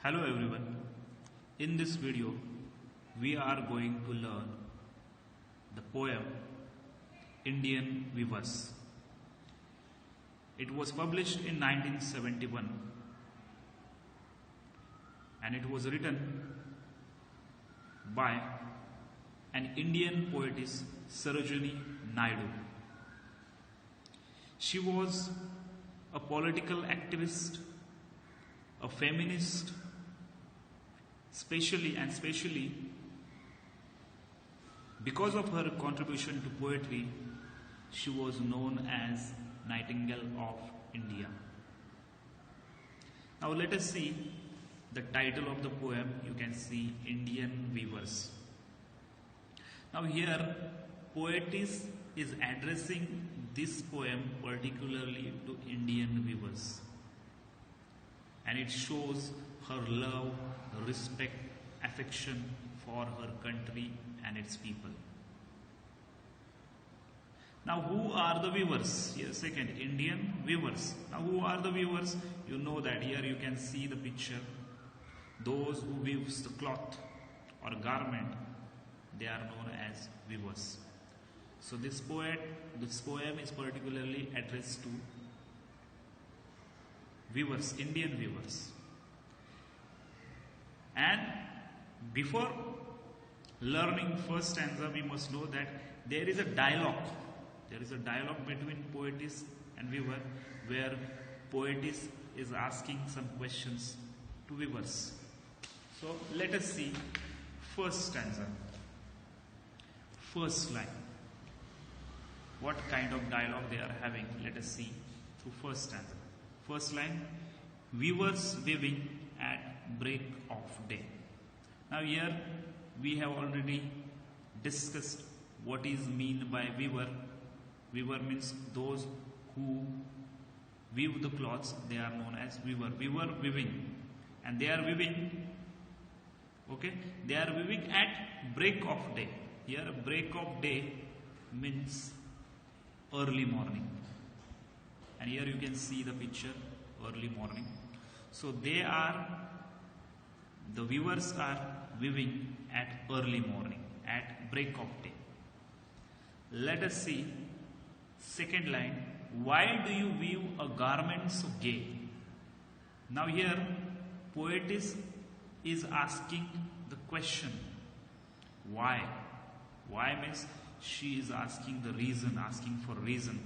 Hello everyone. In this video, we are going to learn the poem Indian Weavers. It was published in 1971 and it was written by an Indian poetess Sarojini Naidu. She was a political activist, a feminist, especially because of her contribution to poetry, she was known as Nightingale of India. Now let us see the title of the poem. You can see Indian Weavers. Now here poetess is addressing this poem particularly to Indian weavers, and it shows her love, respect, affection for her country and its people. Now who are the weavers? Here second, Indian weavers. Now who are the weavers? You know that here you can see the picture. Those who weaves the cloth or garment, they are known as weavers. So this poem is particularly addressed to weavers, Indian weavers. And before learning first stanza, we must know that there is a dialogue. There is a dialogue between poetess and weaver, where poetess is asking some questions to weavers. So let us see first stanza, first line. What kind of dialogue they are having? Let us see through first stanza. First line, weavers weaving at break of day. Now here we have already discussed what is mean by weaver. Weaver means those who weave the cloths, they are known as weaver. Weaver weaving, and they are weaving, okay, they are weaving at break of day. Here break of day means early morning, and here you can see the picture, early morning. So the weavers are weaving at early morning, at break of day. Let us see second line, why do you weave a garment so gay? Now here poetess is asking the question, why? Why means she is asking the reason, asking for reason.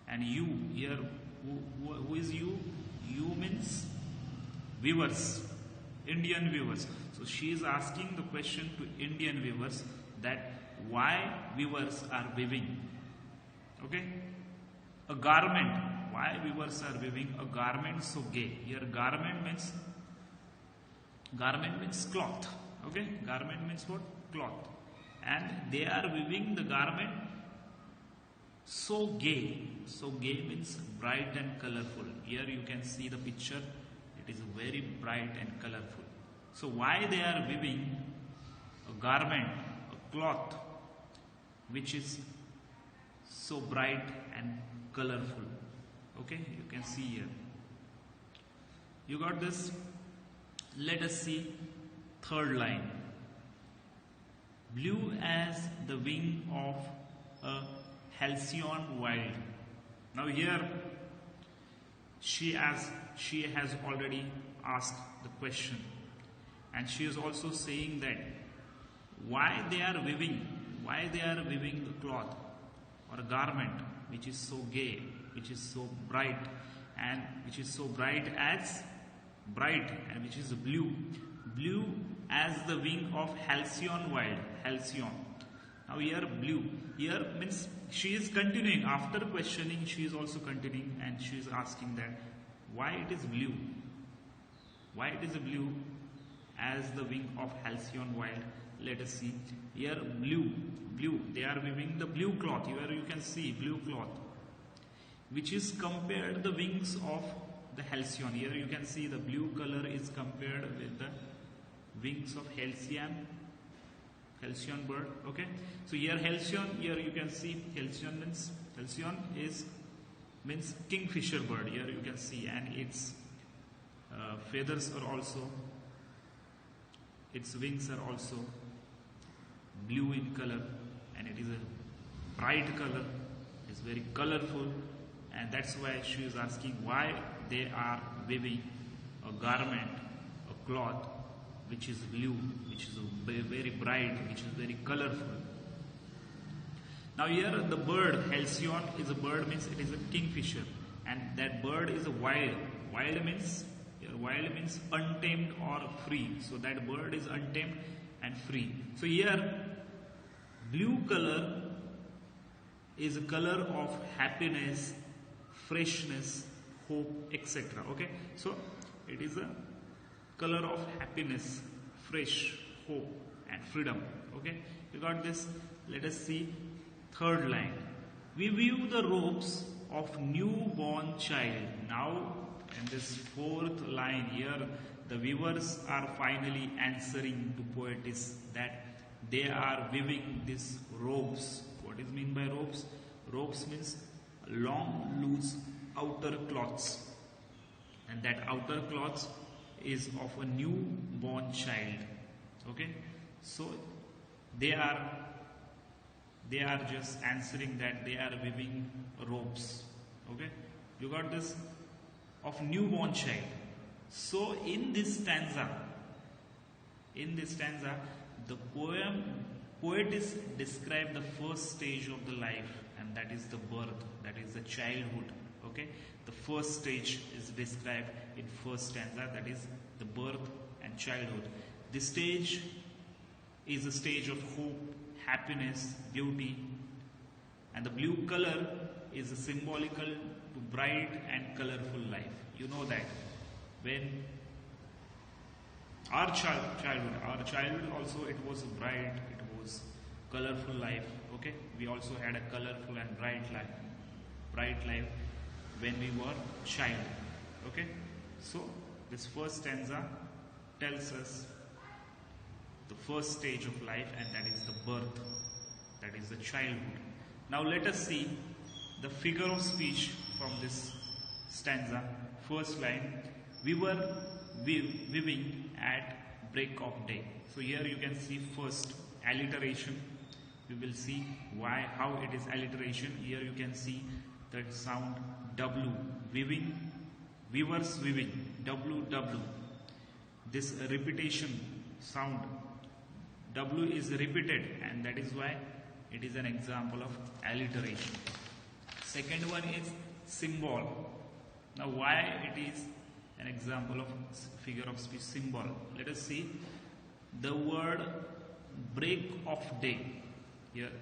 And you here, who is you? You means weavers, Indian weavers. So she is asking the question to Indian weavers that why weavers are weaving, okay, a garment. Why weavers are weaving a garment so gay? Here garment means cloth, okay, garment means what? Cloth. And they are weaving the garment so gay. So gay means bright and colorful. Here you can see the picture. It is very bright and colorful. So why they are weaving a garment, a cloth, which is so bright and colorful? Okay, you can see here. You got this? Let us see third line. Blue as the wing of a halcyon wild. Now here she has already asked the question, and she is also saying that why they are weaving the cloth or a garment which is so gay, which is so bright, and which is so bright and which is blue as the wing of halcyon wild. Halcyon. Now here blue, here means she is continuing. After questioning, she is also continuing, and she is asking that why it is blue. Why it is blue as the wing of halcyon wild. Let us see. Here blue. They are weaving the blue cloth. Here you can see blue cloth, which is compared the wings of the halcyon. Here you can see the blue color is compared with the wings of halcyon bird. Okay, so here halcyon, here you can see halcyon means kingfisher bird. Here you can see, and its feathers are also, its wings are also blue in color, and it is a bright color, it's very colorful, and that's why she is asking why they are weaving a garment, a cloth which is blue, which is very bright, which is very colorful. Now here the bird, halcyon, is a bird, means it is a kingfisher, and that bird is a wild. Wild means untamed or free. So that bird is untamed and free. So here blue color is a color of happiness, freshness, hope, etc. Okay, so it is a color of happiness, fresh, hope and freedom. Okay, you got this? Let us see third line. We view the robes of newborn child. Now in this fourth line here, the viewers are finally answering to poetess that they are weaving these robes. What is mean by robes? Robes means long, loose outer cloths, and that outer cloths is of a newborn child. Okay, so they are just answering that they are weaving robes. Okay, you got this? Of newborn child. So in this stanza, the poetess described the first stage of the life, and that is the birth, that is the childhood. Okay, the first stage is described in first stanza, that is the birth and childhood. This stage is a stage of hope, happiness, beauty, and the blue color is symbolical to bright and colorful life. You know that when our childhood also, it was bright, it was colorful life. Okay, we also had a colorful and bright life when we were child. Okay, so this first stanza tells us the first stage of life, and that is the birth, that is the childhood. Now let us see the figure of speech from this stanza. First line, we were weaving at break of day. So here you can see first alliteration. We will see how it is alliteration. Here you can see that sound W, weaving, weavers weaving, W. This repetition sound, W is repeated, and that is why it is an example of alliteration. Second one is symbol. Now why it is an example of figure of speech symbol? Let us see the word break of day. Here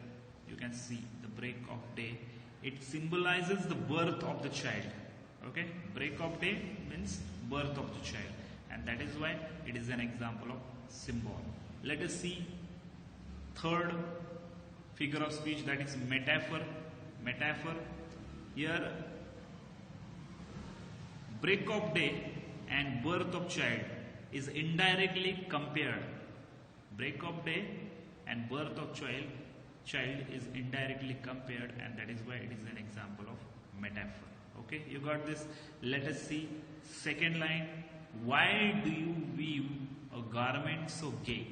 you can see the break of day. It symbolizes the birth of the child. Okay, break of day means birth of the child, and that is why it is an example of symbol. Let us see third figure of speech, that is metaphor. Here break of day and birth of child is indirectly compared. Break of day and birth of child is indirectly compared, and that is why it is an example of metaphor. Okay, you got this? Let us see second line. Why do you weave a garment so gay?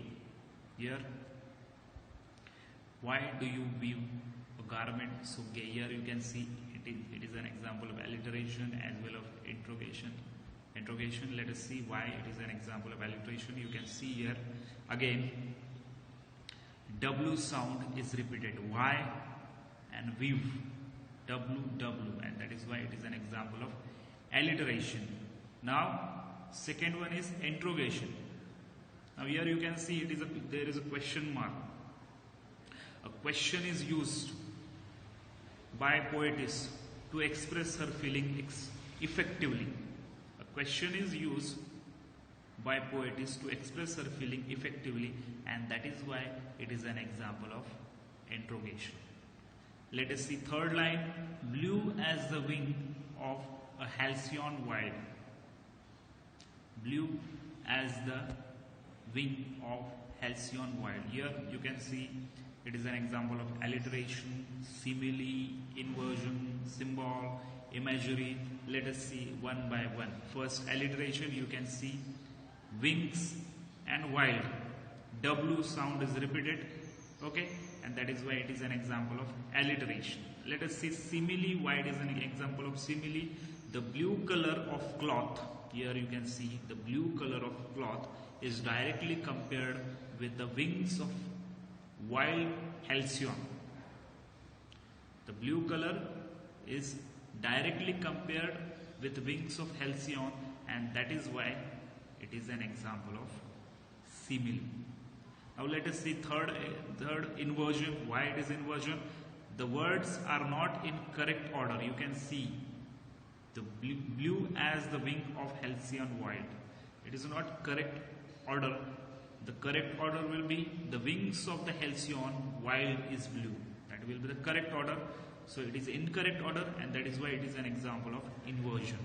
Here, why do you weave a garment so gay? Here you can see it is an example of alliteration as well of interrogation. Let us see why it is an example of alliteration. You can see here again W sound is repeated. Why and weave, W, and that is why it is an example of alliteration. Now second one is interrogation. Now here you can see there is a question mark. A question is used by poetess to express her feeling effectively. A question is used by poetess to express her feeling effectively, and that is why it is an example of interrogation. Let us see third line. Blue as the wing of a halcyon wild. Blue as the wing of halcyon wild. Here you can see it is an example of alliteration, simile, inversion, symbol, imagery. Let us see one by one. First, alliteration. You can see wings and wild. W sound is repeated, okay, and that is why it is an example of alliteration. Let us see simile. Wild is an example of simile. The blue color of cloth. Here you can see the blue color of cloth is directly compared with the wings of wild halcyon. The blue color is directly compared with wings of halcyon, and that is why it is an example of simile. Now let us see third inversion. Why it is inversion? The words are not in correct order. You can see the blue as the wing of halcyon wild. It is not correct order. The correct order will be the wings of the halcyon wild is blue. That will be the correct order. So it is incorrect order, and that is why it is an example of inversion.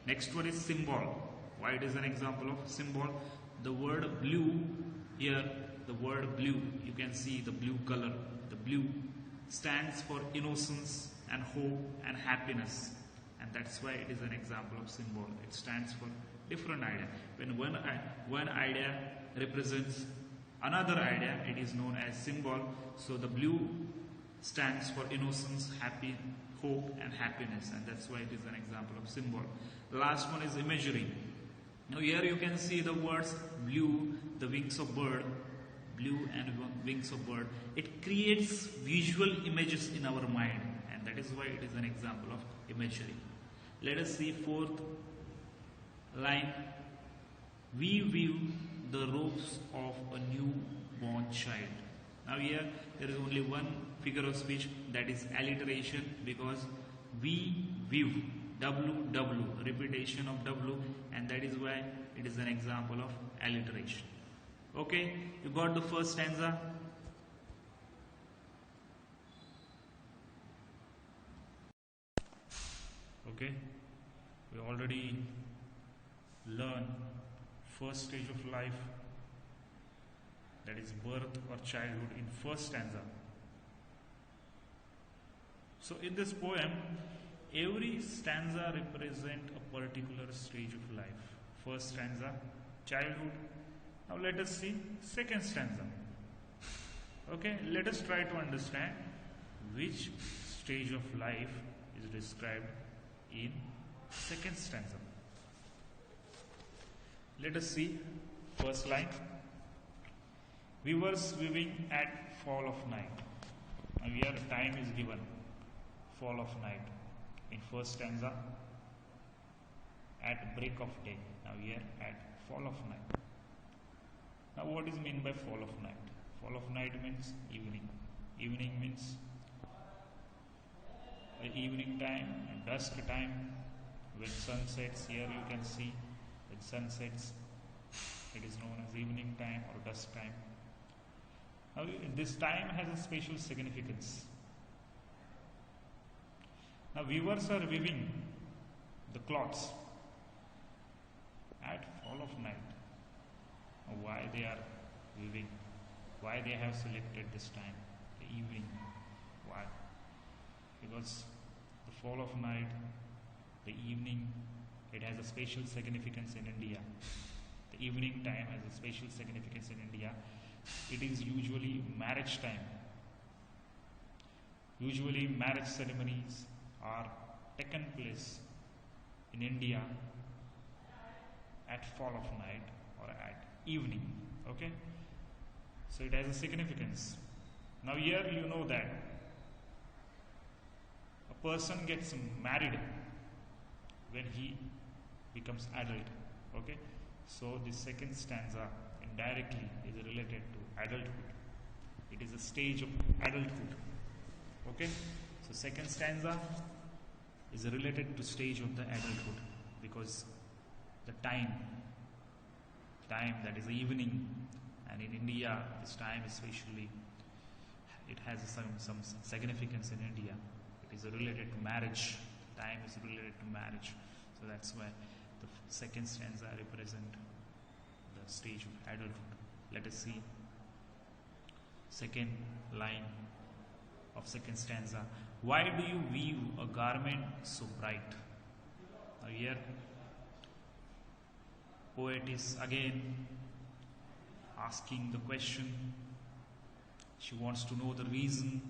Next one is symbol. Why it is an example of symbol? The word blue here, the word blue, you can see the blue color. The blue stands for innocence and hope and happiness, and that's why it is an example of symbol. It stands for different idea. When one idea represents another idea, it is known as symbol. So the blue stands for innocence, happy, hope and happiness, and that's why it is an example of symbol. The last one is imagery. Now here you can see the words blue, the wings of bird, blue and wings of bird. It creates visual images in our mind, and that is why it is an example of imagery. Let us see fourth line. We view the robes of a newborn child. Now here there is only one figure of speech, that is alliteration, because we view, W, repetition of W, and that is why it is an example of alliteration. Okay, you got the first stanza. Okay, we already learned first stage of life, that is birth or childhood, in first stanza. So in this poem, every stanza represents a particular stage of life. First stanza, childhood. Now let us see second stanza. Okay, let us try to understand which stage of life is described in second stanza. Let us see first line. We were swimming at fall of night. Now here time is given, fall of night. In first stanza, at break of day. Now here at fall of night. Now what is meant by fall of night? Fall of night means evening. Evening means the evening time and dusk time, when sun sets. Here you can see when sun sets, it is known as evening time or dusk time. Now this time has a special significance. Now weavers are weaving the cloths at fall of night. Now why they are weaving? Why they have selected this time, the evening? Why? Because the fall of night, the evening, it has a special significance in India. The evening time has a special significance in India. It is usually marriage time. Usually marriage ceremonies are taken place in India at fall of night or at evening. Okay, so it has a significance. Now here you know that a person gets married when he becomes adult. Okay, so the second stanza indirectly is related to adulthood. It is a stage of adulthood. Okay, so second stanza is related to stage of the adulthood, because the time that is the evening, and in India this time especially, it has some significance in India. It is related to marriage. Time is related to marriage, so that's why the second stanza represent the stage of adulthood. Let us see second line of second stanza. Why do you weave a garment so bright? Now here poet is again asking the question. She wants to know the reason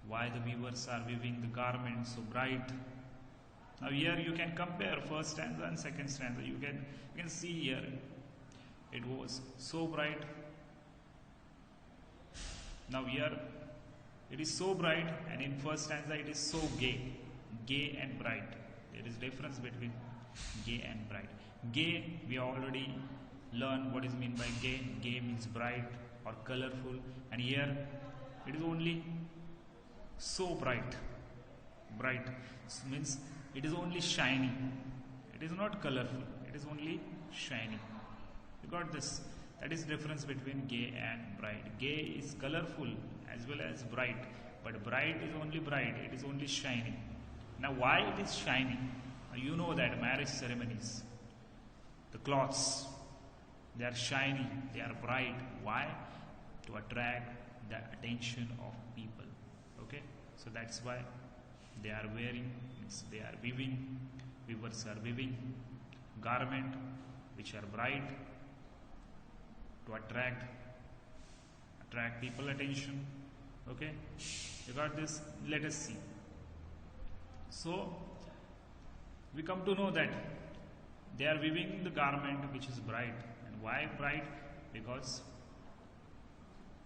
why the weavers are weaving the garment so bright. Now here you can compare first stanza and second stanza. You can see here it was so bright. Now here it is so bright, and in first stanza it is so gay and bright. There is difference between gay and bright. Gay, we already learned what is meant by gay. Gay means bright or colorful, and here it is only so bright. Bright means it is only shiny. It is not colorful. It is only shiny. You got this? That is difference between gay and bright. Gay is colorful as well as bright, but bright is only bright. It is only shiny. Now why it is shiny? Now you know that marriage ceremonies, the cloths, they are shiny, they are bright. Why? To attract the attention of people. Okay, so that's why they are wearing, means they are weaving, weavers are weaving garment which are bright to attract people attention. Okay, you got this? Let us see. So we come to know that they are weaving the garment which is bright. And why bright? Because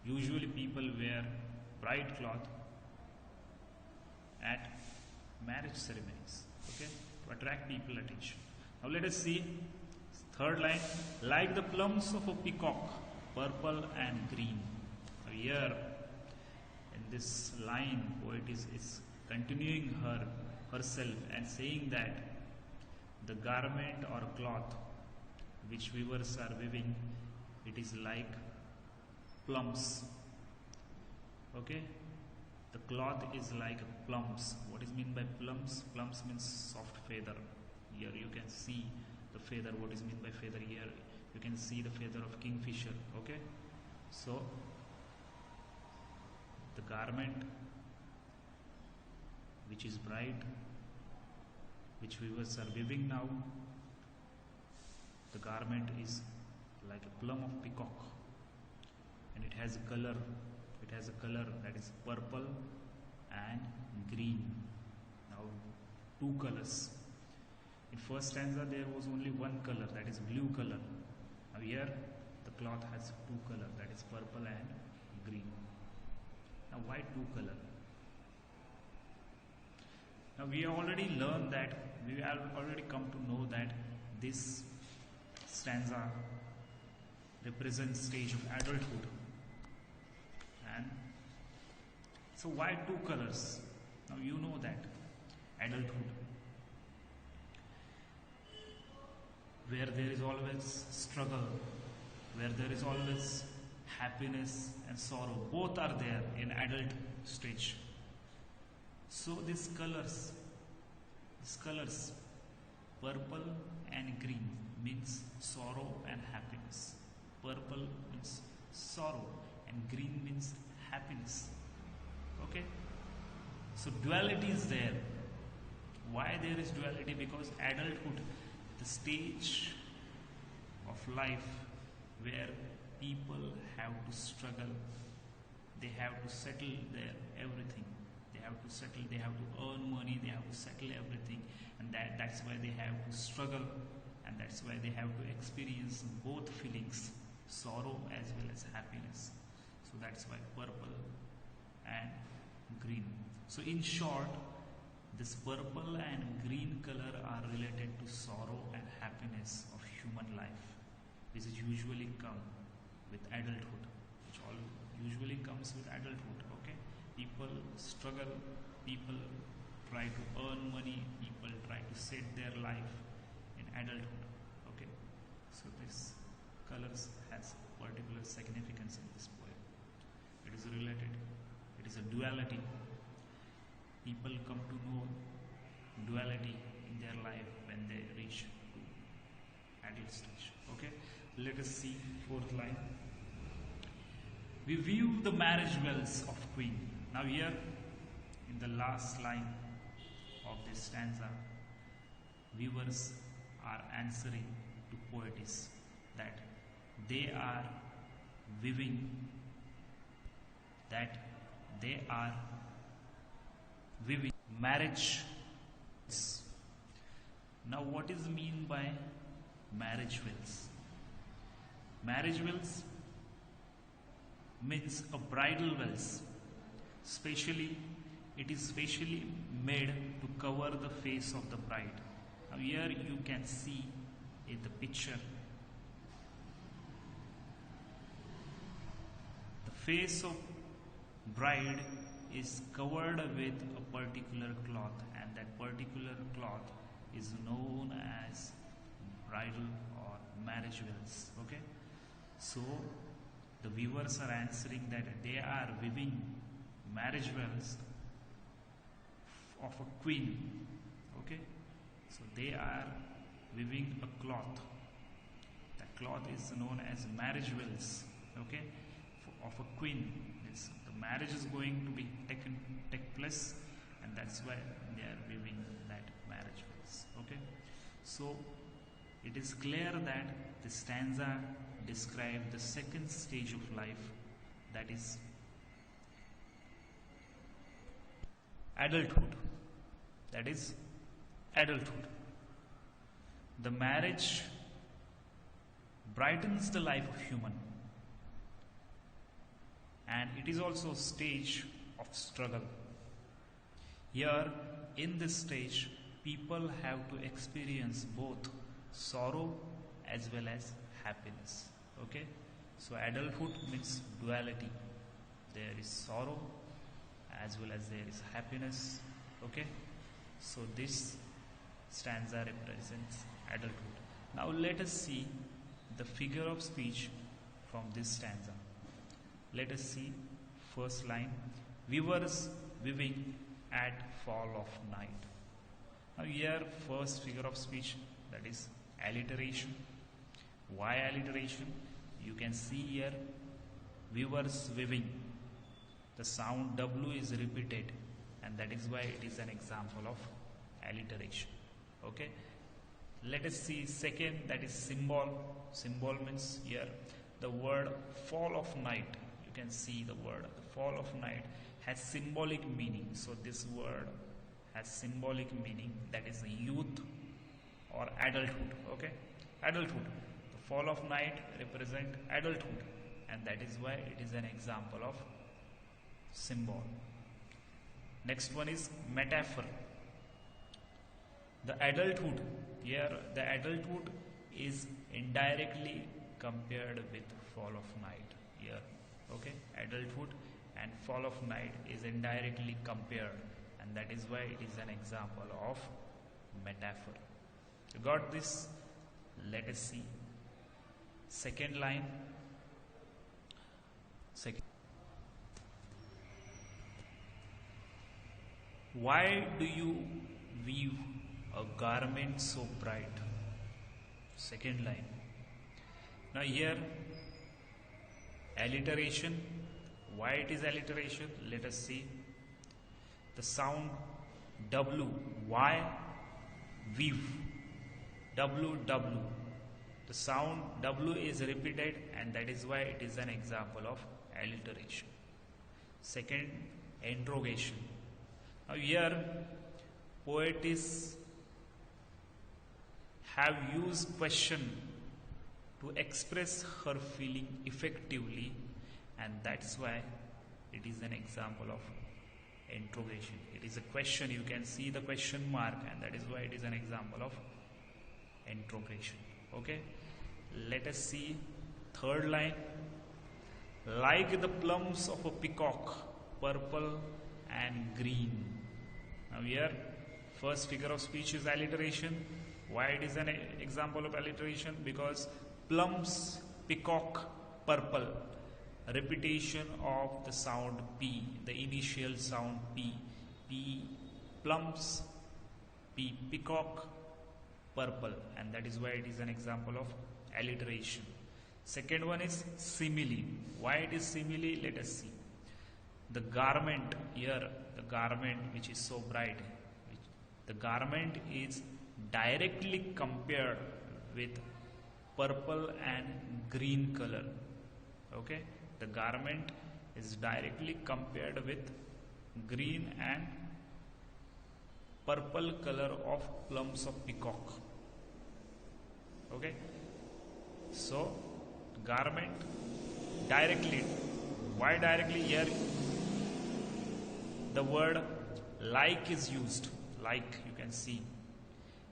usually people wear bright cloth at marriage ceremonies, okay, to attract people attention. Now let us see third line. Like the plums of a peacock, purple and green. Now here in this line, poet is continuing herself and saying that the garment or cloth which weavers are weaving, it is like plums. Okay, the cloth is like plums. What is meant by plums? Plums means soft feather. Here you can see the feather. What is meant by feather? Here you can see the feather of kingfisher. Okay, so the garment which is bright, which weavers are weaving now, the garment is like a plum of peacock, and it has a color. It has a color that is purple and green. Now two colors. In first stanza there was only one color, that is blue color. Now here the cloth has two colors, that is purple and green. Now why two color? Now we have already learned that, we have already come to know that this stanza represents stage of adulthood. And so why two colors? Now you know that adulthood, where there is always struggle, where there is always happiness and sorrow, both are there in adult stage. So these colors, purple and green means sorrow and happiness. Purple means sorrow and green means happiness. Okay, so duality is there. Why there is duality? Because adulthood, the stage of life where people have to struggle, they have to settle their everything. They have to settle, they have to earn money, they have to settle everything, and that's why they have to struggle, and that's why they have to experience both feelings, sorrow as well as happiness. So that's why purple and green. So in short, this purple and green color are related to sorrow and happiness of human life. This is usually come with adulthood, which all usually comes with adulthood. Okay, people struggle, people try to earn money, people try to set their life in adulthood. Okay, so this colors has particular significance in this poem. It is related, it is a duality. People come to know duality in their life when they reach to adult stage. Okay, let us see fourth line. We view the marriage wells of queen. Now here in in the last line of this stanza, weavers are answering to poetess that they are weaving, marriage. Now what is mean by marriage wills? Marriage wills means a bridal wills. It is specially made to cover the face of the bride. Now here you can see in the picture the face of bride is covered with a particular cloth, and that particular cloth is known as bridal or marriage veils. Okay, so the viewers are answering that they are weaving marriage veils of a queen. Okay, so they are weaving a cloth. That cloth is known as marriage veils. Okay, of a queen. The marriage is going to be take place, and that's why they are weaving that marriage veils. Okay, so it is clear that the stanza describes the second stage of life, that is adulthood. The marriage brightens the life of human, and it is also a stage of struggle. Here in this stage, people have to experience both sorrow as well as happiness. Okay, so adulthood means duality. There is sorrow as well as there is happiness. Okay, so this stanza represents adulthood. Now let us see the figure of speech from this stanza. Let us see first line, weavers weaving at fall of night. Now here first figure of speech, that is alliteration. Why alliteration? You can see here weavers weaving. The sound W is repeated, and that is why it is an example of alliteration. Okay. Let us see second, that is symbol. Symbol means here the word fall of night. You can see the word fall of night has symbolic meaning. So this word has symbolic meaning, that is youth or adulthood. Okay, adulthood. The fall of night represent adulthood, and that is why it is an example of symbol. Next one is metaphor. The adulthood, here the adulthood is indirectly compared with fall of night here. Okay, adulthood and fall of night is indirectly compared, and that is why it is an example of metaphor. You got this? Let us see second line. Why do you weave a garment so bright? Second line. Now here alliteration. Why it is alliteration? Let us see. The sound W, why weave, W. The sound W is repeated, and that is why it is an example of alliteration. Second, interrogation. Now here poetess have used question to express her feeling effectively, and that's why it is an example of interrogation. It is a question, you can see the question mark, and that is why it is an example of interrogation. Okay, let us see third line. Like the plums of a peacock, purple and green. Now here first figure of speech is alliteration. Why it is an example of alliteration? Because plums, peacock, purple, repetition of the sound P, the initial sound P, plums, P, peacock, purple, and that is why it is an example of alliteration. Second one is simile. Why it is simile? Let us see. The garment, here the garment which is so bright. The garment is directly compared with purple and green color. Okay, the garment is directly compared with green and purple color of plumes of peacock. Okay, so garment directly. Why directly? Here the word like is used. Like, you can see,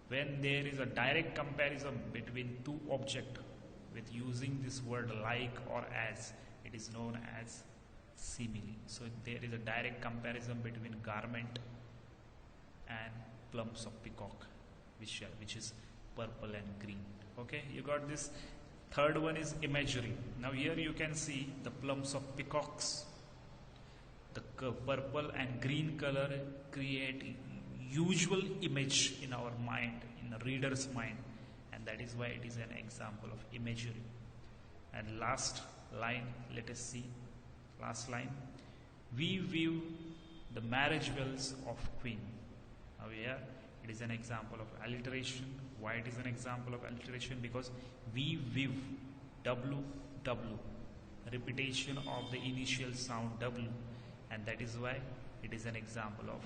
when there is a direct comparison between two objects with using this word like or as, it is known as simile. So there is a direct comparison between garment and plumes of peacock, which is purple and green. Okay, you got this. Third one is imagery. Now here you can see the plumes of peacocks. The purple and green color create usual image in our mind, in the reader's mind, and that is why it is an example of imagery. And last line, let us see. Last line. We view the marriage bells of Queen. Now here it is an example of alliteration. Why it is an example of alliteration? Because we view, W, repetition of the initial sound W, and that is why it is an example of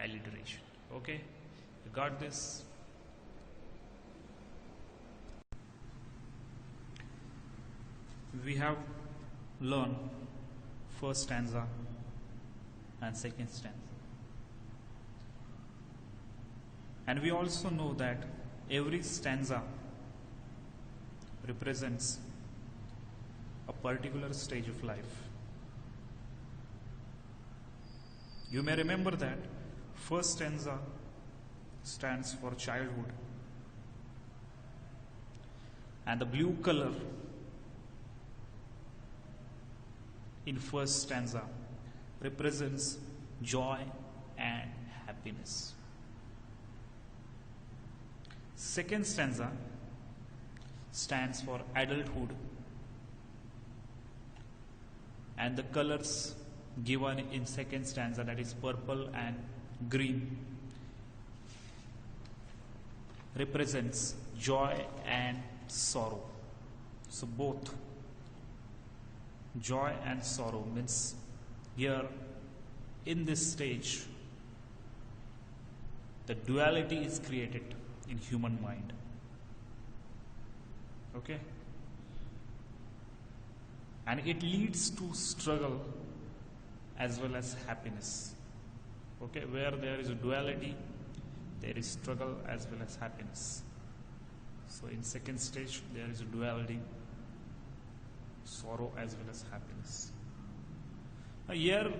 alliteration. Okay, you got this? We have learned first stanza and second stanza. And we also know that every stanza represents a particular stage of life. You may remember that first stanza stands for childhood, and the blue color in first stanza represents joy and happiness. Second stanza stands for adulthood, and the colors given in second stanza, that is purple and green, represents joy and sorrow. So both joy and sorrow means here in this stage the duality is created in human mind. Okay, and it leads to struggle as well as happiness. Okay, where there is a duality, there is struggle as well as happiness. So in second stage there is a duality, sorrow as well as happiness. Now here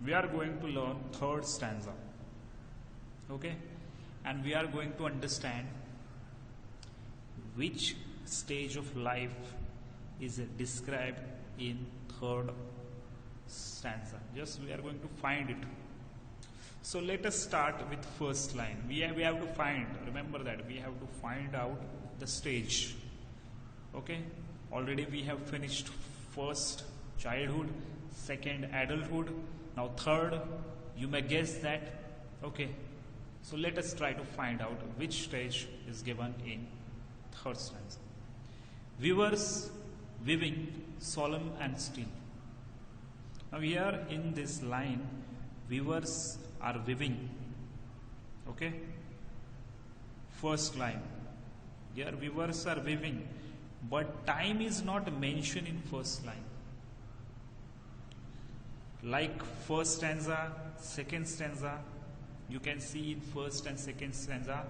we are going to learn third stanza. Okay, and we are going to understand which stage of life is described in third stanza. Just we are going to find it. So let us start with first line. We have to find, remember that we have to find out the stage. Okay, already we have finished first childhood, second adulthood, now third. You may guess that. Okay, so let us try to find out which stage is given in third stanza. Weavers weaving solemn and still. Now here in this line, weavers are weaving. Okay, first line, here weavers are weaving, but time is not mentioned in first line. Like first stanza, second stanza, you can see in first and second stanza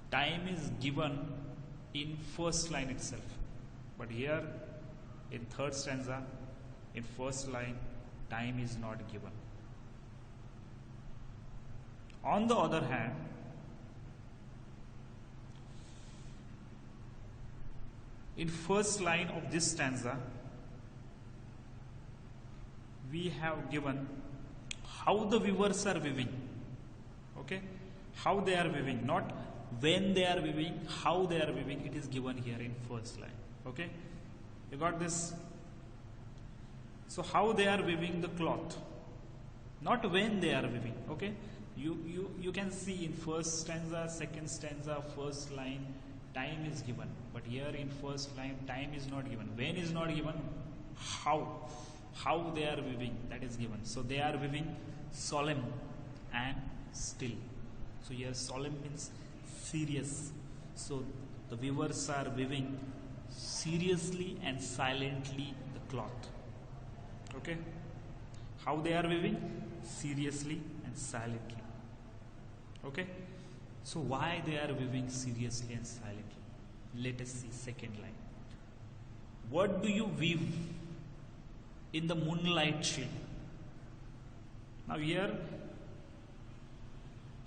time is given in first line itself, but here in third stanza, in first line, time is not given. On the other hand, in first line of this stanza, we have given how the weavers are weaving. Okay, how they are weaving, not when they are weaving, how they are weaving, it is given here in first line. Okay, you got this? So how they are weaving the cloth. not when they are weaving. Okay, you can see in first stanza, second stanza, first line, time is given, but here in first line time is not given, when is not given, how they are weaving, that is given. So they are weaving solemn and still. So here solemn means serious, so the weavers are weaving seriously and silently the cloth. Okay, how they are weaving? Seriously and silently. Okay, so why they are weaving seriously and silently? Let us see second line. What do you weave in the moonlight chill? Now here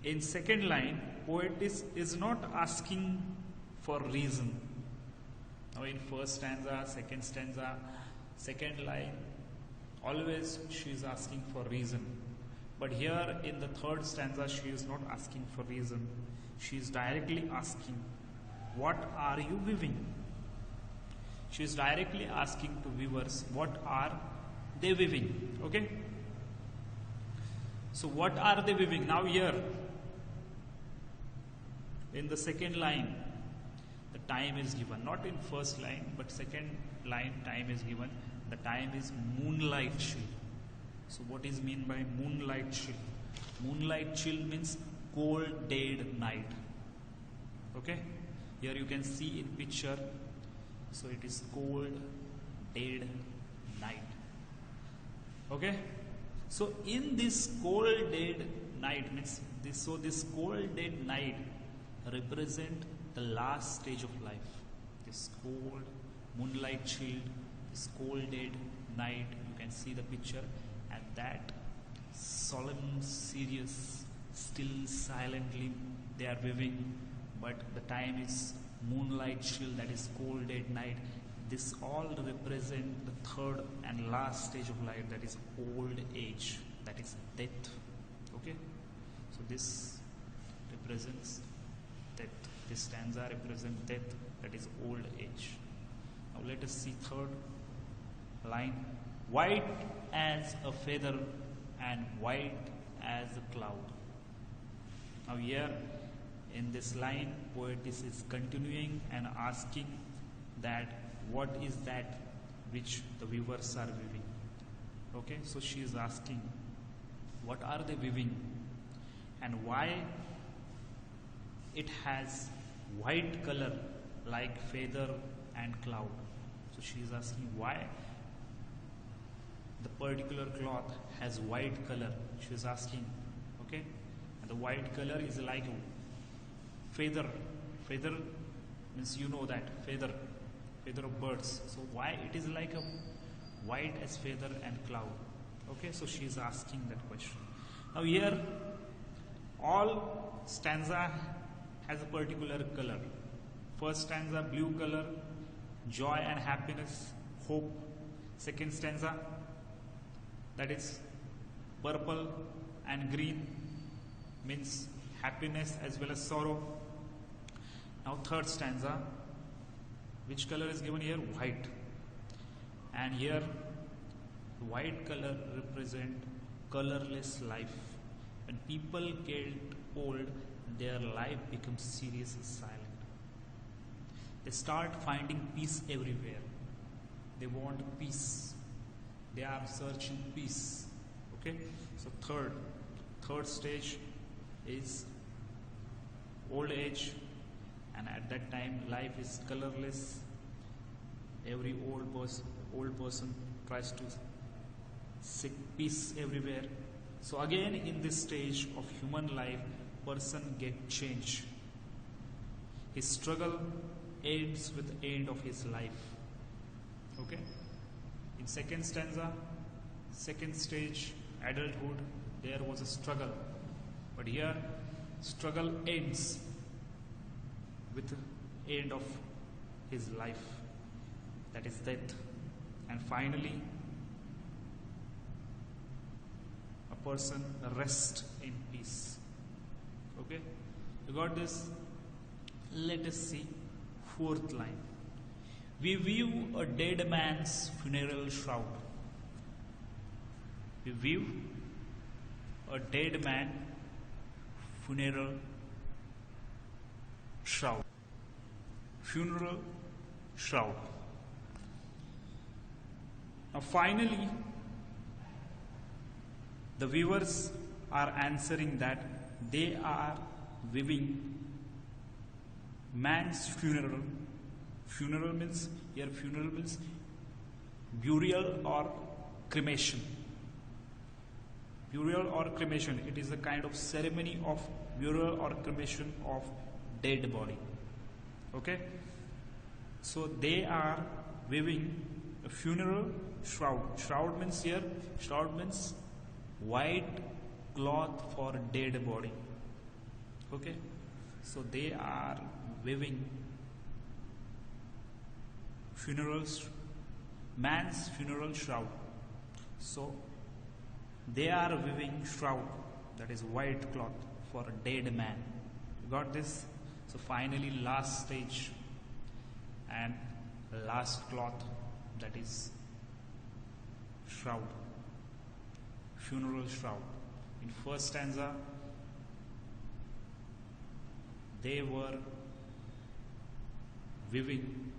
in second line, poet is not asking for reason. Now in first stanza, second line, always she is asking for reason. But here in the third stanza, she is not asking for reason. She is directly asking, what are you weaving? She is directly asking to weavers, what are they weaving? Okay? So what are they weaving? Now here, in the second line, the time is given. Not in first line, but second line, time is given. The time is moonlight chill. So what is meant by moonlight chill? Moonlight chill means cold, dead night. Okay? Here you can see in picture. So it is cold, dead night. Okay? So in this cold, dead night means this. So this cold, dead night represent the last stage of life. This cold, moonlight chilled, this cold, dead night. You can see the picture. And that solemn, serious, still, silently they are weaving, but the time is moonlight chill, that is cold, dead night. This all represent the third and last stage of life, that is old age, that is death. Okay, so this represents death. This stanza represents death, that is old age. Now let us see third line. White as a feather and white as a cloud. Now here in this line, poetess is continuing and asking that what is that which the weavers are weaving. Okay, so she is asking what are they weaving and why it has white color like feather and cloud. So she is asking why the particular cloth has white color. She is asking, okay, and the white color is like feather. Feather means you know that feather of birds. So why it is like a white as feather and cloud? Okay, so she is asking that question. Now here, all stanza has a particular color. First stanza blue color, joy and happiness, hope. Second stanza, that is purple and green, means happiness as well as sorrow. Now third stanza, which color is given here? White. And here white color represent colorless life. When people get old, their life becomes serious and silent. They start finding peace everywhere. They want peace. They are searching peace. Okay, so third stage is old age, and at that time life is colorless. Every old person tries to seek peace everywhere. So again in this stage of human life, person get change. His struggle ends with the end of his life. Okay, in second stanza, second stage, adulthood, there was a struggle, but here struggle ends with the end of his life, that is death. And finally a person rests in peace. Okay, you got this? Let us see fourth line. We view a dead man's funeral shroud. We view a dead man funeral shroud. Funeral shroud. Now finally, the viewers are answering that they are viewing man's funeral. Funeral means, here funeral means burial or cremation. Burial or cremation, it is a kind of ceremony of burial or cremation of dead body. Okay? So they are weaving a funeral shroud. Shroud means here, shroud means white cloth for dead body. Okay? So they are weaving man's funeral shroud. So they are weaving shroud, that is white cloth for a dead man. You got this? So finally last stage and last cloth, that is shroud, funeral shroud. In first stanza, they were weaving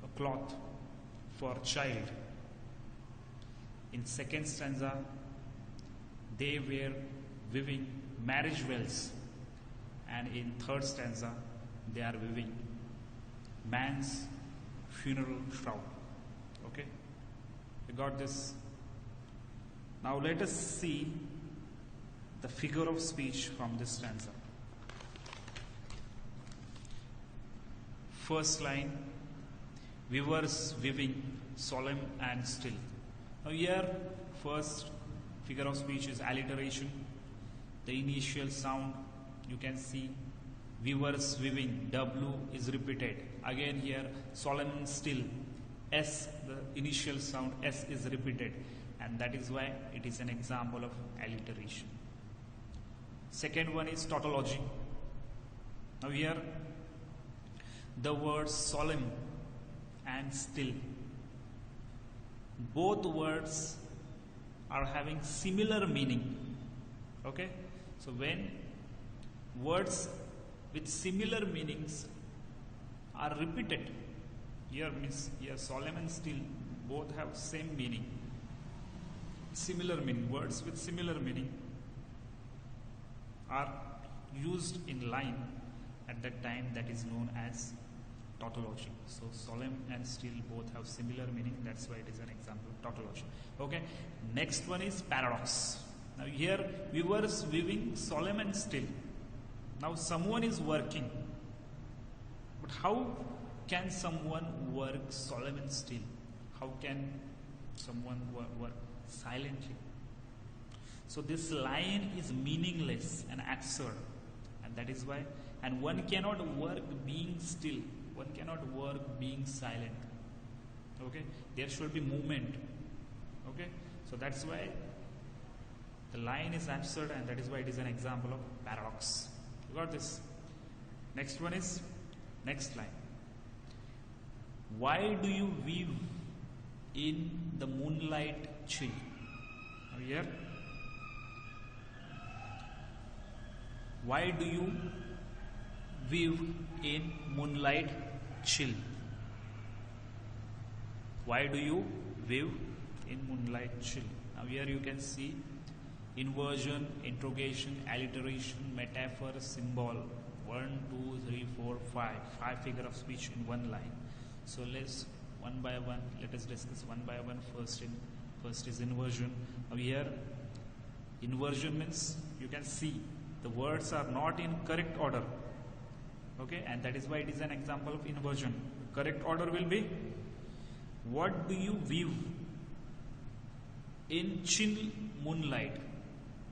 a cloth for a child. In second stanza, they were weaving marriage bells, and in third stanza, they are weaving man's funeral shroud. Okay, you got this? Now let us see the figure of speech from this stanza. First line, weavers weaving solemn and still. Now here, first figure of speech is alliteration. The initial sound, you can see weavers weaving, W is repeated. Again here, solemn and still, S, the initial sound S is repeated, and that is why it is an example of alliteration. Second one is tautology. Now here, the words solemn and still, both words are having similar meaning. Okay, so when words with similar meanings are repeated, here means here solemn and still both have same meaning, similar meaning. Words with similar meaning are used in line at that time, that is known as tautology. So solemn and still both have similar meaning, that's why it is an example of tautology. Okay, next one is paradox. Now here weavers weaving solemn and still. Now someone is working, but how can someone work solemn and still? How can someone work silently? So this line is meaningless and absurd, and that is why, and one cannot work being still, one cannot work being silent. Okay, there should be movement. Okay, so that's why the line is absurd, and that is why it is an example of paradox. You got this? Next one is, next line. Why do you weave in the moonlight chill? Now here, why do you weave in moonlight chill? Why do you weave in moonlight chill? Now here you can see inversion, interrogation, alliteration, metaphor, symbol. 1, 2, 3, 4, 5. 5 figure of speech in one line. So let's one by one. Let us discuss one by one. First is inversion. Now here, inversion means you can see the words are not in correct order. Okay, and that is why it is an example of inversion. Correct order will be, what do you weave in chill moonlight?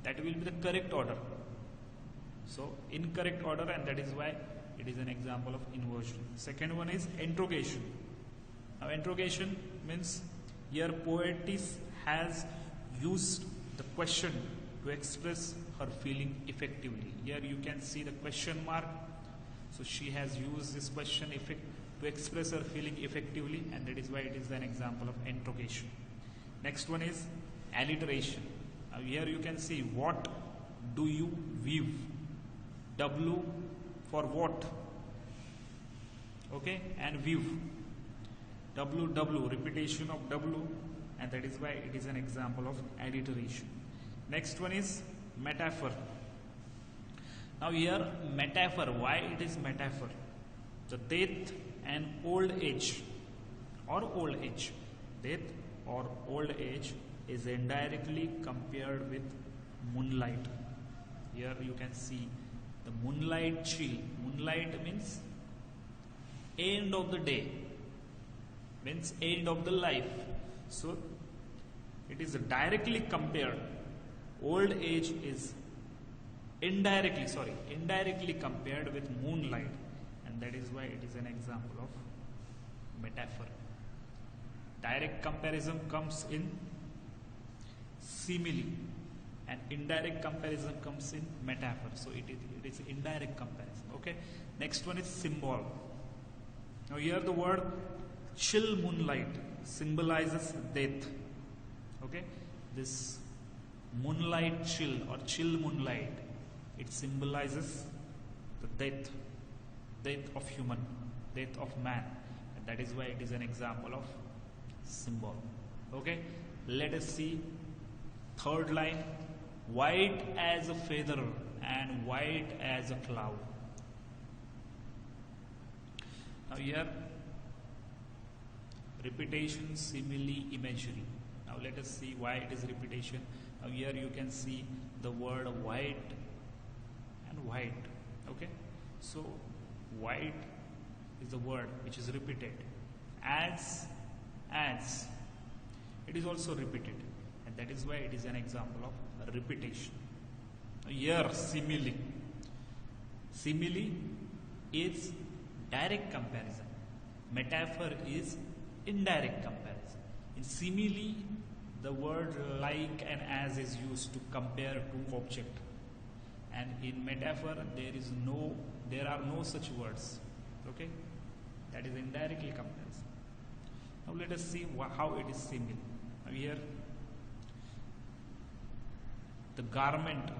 That will be the correct order. So incorrect order, and that is why it is an example of inversion. Second one is interrogation. Now interrogation means here poetess has used the question to express her feeling effectively. Here you can see the question mark. So she has used this question to express her feeling effectively, and that is why it is an example of interrogation. Next one is alliteration. Now here you can see, what do you weave? W for what? Okay, and weave. W, repetition of W, and that is why it is an example of alliteration. Next one is metaphor. Now here metaphor, why it is metaphor? The death and old age, or old age. Death or old age is indirectly compared with moonlight. Here you can see the moonlight chill. Moonlight means end of the day, means end of the life. So it is directly compared. Old age is indirectly compared with moonlight, and that is why it is an example of metaphor. Direct comparison comes in simile, and indirect comparison comes in metaphor. So it is indirect comparison. Okay. Next one is symbol. Now here the word chill moonlight symbolizes death. Okay. This moonlight chill or chill moonlight, it symbolizes the death of human, death of man, and that is why it is an example of symbol. Okay, let us see third line, white as a feather and white as a cloud. Now here repetition, simile, imagery. Now let us see why it is repetition. Now here you can see the word white and white. Okay, so white is the word which is repeated. As it is also repeated, and that is why it is an example of repetition. Now here simile is direct comparison, metaphor is indirect comparison. In simile, the word like and as is used to compare two objects, and in metaphor there are no such words. Okay, that is indirectly comparison. Now let us see how it is simile. Now here the garment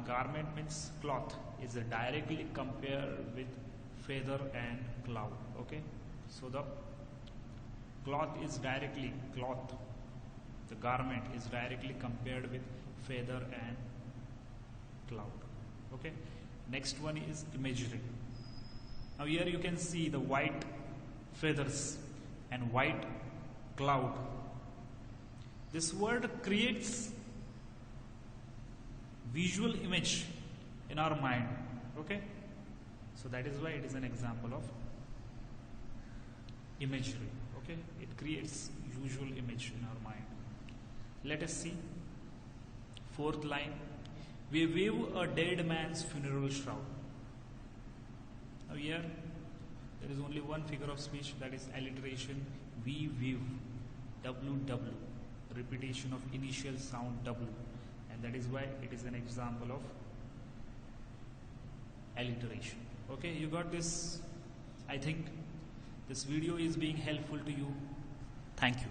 means cloth, is directly compared with feather and cloud. Okay, so the cloth, the garment is directly compared with feather and cloud. Okay, next one is imagery. Now here you can see the white feathers and white cloud. This word creates visual image in our mind. Okay, so that is why it is an example of imagery. Okay, it creates visual image in our mind. Let us see fourth line, we weave a dead man's funeral shroud. Now here there is only one figure of speech, that is alliteration. We weave, WW, repetition of initial sound W, and that is why it is an example of alliteration. Okay, you got this? I think this video is being helpful to you. Thank you.